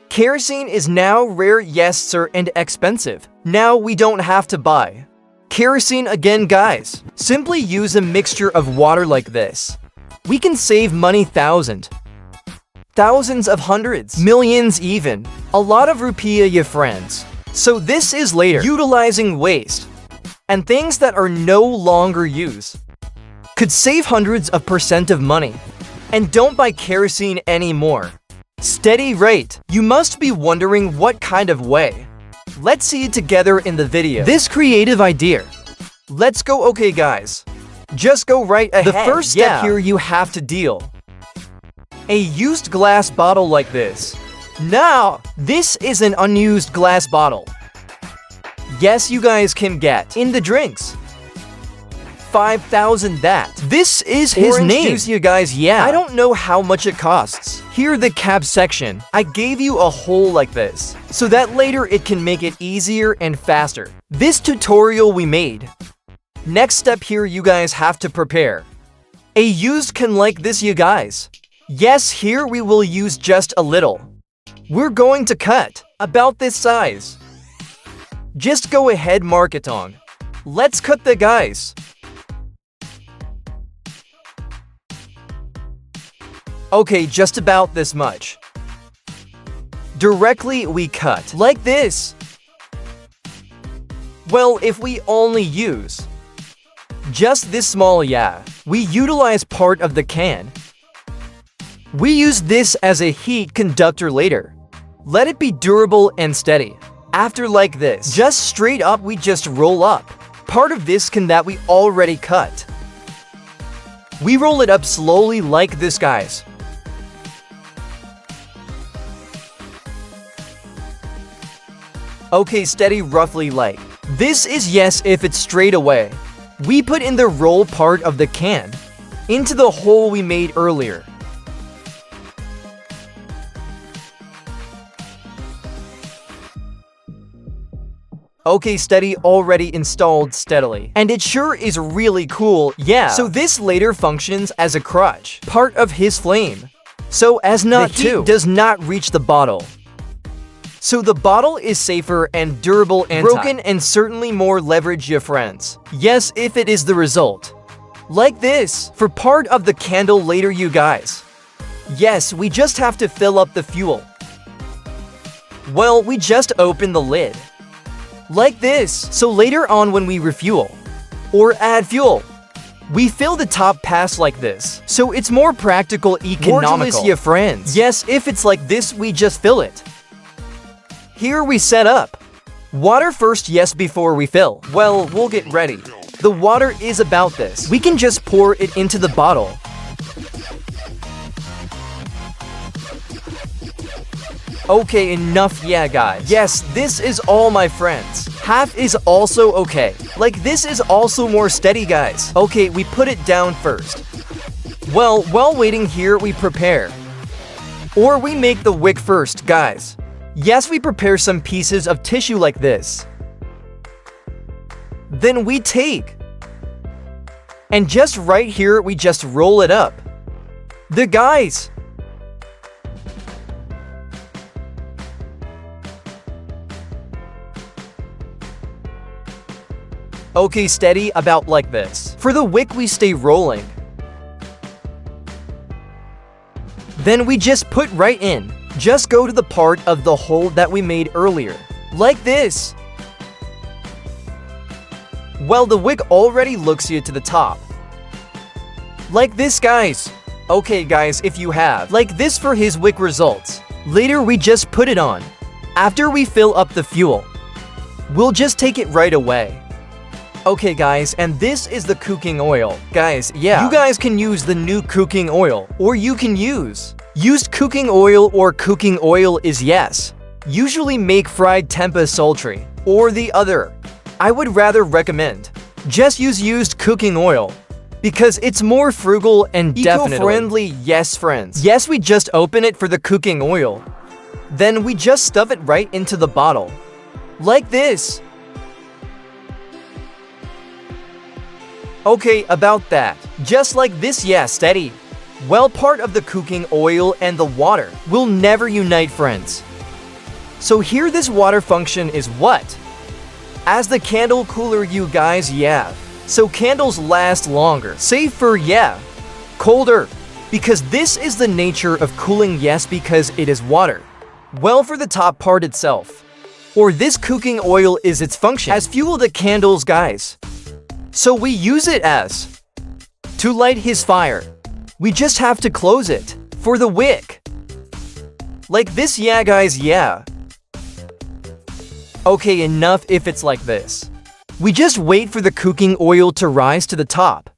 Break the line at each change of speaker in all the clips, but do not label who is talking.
Kerosene is now rare, yes sir, and expensive. Now we don't have to buy kerosene again, guys. Simply use a mixture of water like this. We can save money, thousands of hundreds, millions even. A lot of rupiah, ya friends. So this is later utilizing waste and things that are no longer used. Could save hundreds of percent of money. And don't buy kerosene anymore. Steady rate. You must be wondering what kind of way. Let's see it together in the video. This creative idea. Let's go. Okay guys, just go right ahead. The first step here, you have to deal a used glass bottle like this. Now, this is an unused glass bottle. Yes, you guys can get in the drinks. 5,000 that. This is his orange name. Juice, you guys, yeah. I don't know how much it costs. Here the cab section. I gave you a hole like this, so that later it can make it easier and faster. This tutorial we made. Next step here, you guys have to prepare a used can like this, you guys. Yes, here we will use just a little. We're going to cut about this size. Just go ahead, mark it on. Let's cut the guys. Okay, just about this much. Directly we cut like this. Well, if we only use just this small, yeah, we utilize part of the can. We use this as a heat conductor later. Let it be durable and steady. After like this, just straight up we just roll up part of this can that we already cut. We roll it up slowly like this, guys. Okay, steady roughly like this is yes if it's straight away. We put in the roll part of the can into the hole we made earlier. Okay, steady already installed steadily. And it sure is really cool, yeah. So this later functions as a crutch, part of his flame. So as not the heat does not reach the bottle. So the bottle is safer and durable and broken and certainly more leverage, ya friends. Yes, if it is the result. Like this, for part of the candle later, you guys. Yes, we just have to fill up the fuel. Well, we just open the lid. Like this, so later on when we refuel or add fuel, we fill the top pass like this. So it's more practical, economical, ya friends. Yes, if it's like this, we just fill it. Here we set up water first, yes, before we fill. Well, we'll get ready. The water is about this. We can just pour it into the bottle. Okay, enough, yeah, guys. Yes, this is all, my friends. Half is also okay. Like, this is also more steady, guys. Okay, we put it down first. Well, while waiting here, we prepare. Or we make the wick first, guys. Yes, we prepare some pieces of tissue like this. Then we take. And just right here, we just roll it up. The guys. Okay, steady about like this. For the wick, we stay rolling. Then we just put right in. Just go to the part of the hole that we made earlier. Like this. Well, the wick already looks you to the top. Like this, guys. Okay, guys, if you have like this for his wick results. Later, we just put it on. After we fill up the fuel, we'll just take it right away. Okay, guys, and this is the cooking oil. Guys, yeah, you guys can use the new cooking oil, or you can use used cooking oil, or cooking oil is yes. Usually make fried tempeh sultry, or the other. I would rather recommend just use used cooking oil because it's more frugal and eco-friendly, yes, friends. Yes, we just open it for the cooking oil. Then we just stuff it right into the bottle. Like this. Okay, about that. Just like this, yeah, steady. Well, part of the cooking oil and the water will never unite, friends. So here this water function is what? As the candle cooler, you guys, yeah. So candles last longer. Safer, yeah. Colder. Because this is the nature of cooling, yes, because it is water. Well, for the top part itself. Or this cooking oil is its function as fuel the candles, guys. So we use it as to light his fire. We just have to close it for the wick. Like this, yeah, guys, yeah. Okay, enough if it's like this. We just wait for the cooking oil to rise to the top.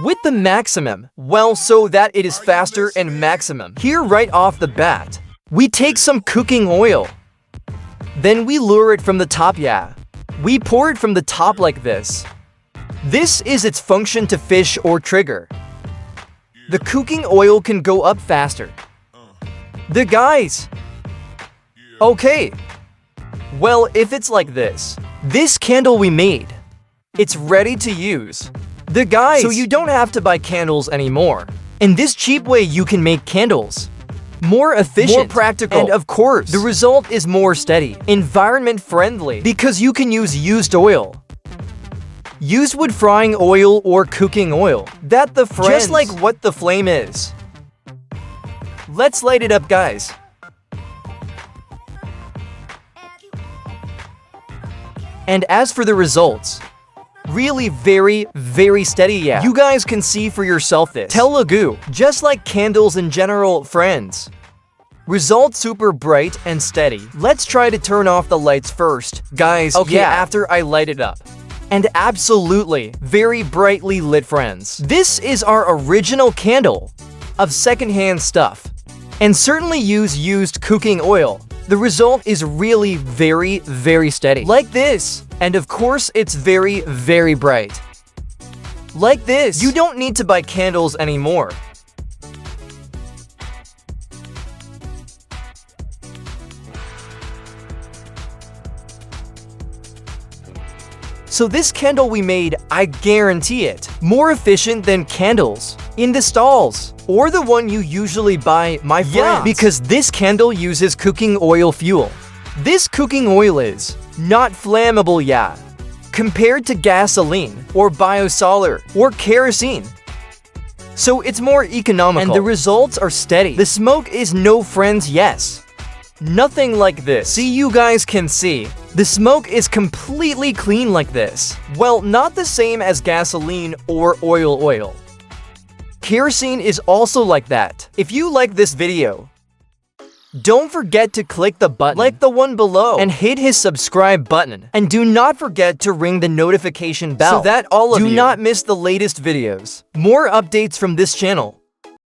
With the maximum, well, so that it is faster and maximum. Here right off the bat, we take some cooking oil. Then we lure it from the top, yeah. We pour it from the top like this. This is its function to fish or trigger. The cooking oil can go up faster. The guys. Okay. Well, if it's like this candle we made, it's ready to use. The guys. So you don't have to buy candles anymore. In this cheap way, you can make candles. More efficient, more practical, and of course, the result is more steady, environment friendly, because you can use used oil. Used wood frying oil or cooking oil. That the friends. Just like what the flame is. Let's light it up, guys. And as for the results, really very, very steady, yeah. You guys can see for yourself this. Telugu, just like candles in general, friends. Result super bright and steady. Let's try to turn off the lights first, guys. Okay, yeah. After I light it up. And absolutely, very brightly lit, friends. This is our original candle of secondhand stuff. And certainly use used cooking oil. The result is really very, very steady. Like this. And of course, it's very, very bright. Like this. You don't need to buy candles anymore. So this candle we made, I guarantee it, more efficient than candles in the stalls or the one you usually buy, my friend. Yeah, because this candle uses cooking oil fuel. This cooking oil is not flammable, yeah, compared to gasoline or biosolar or kerosene. So it's more economical and the results are steady. The smoke is no friends, yes. Nothing like this. See, you guys can see. The smoke is completely clean like this. Well, not the same as gasoline or oil. Kerosene is also like that. If you like this video, don't forget to click the button like the one below and hit his subscribe button. And do not forget to ring the notification bell so that all of you do not miss the latest videos. More updates from this channel.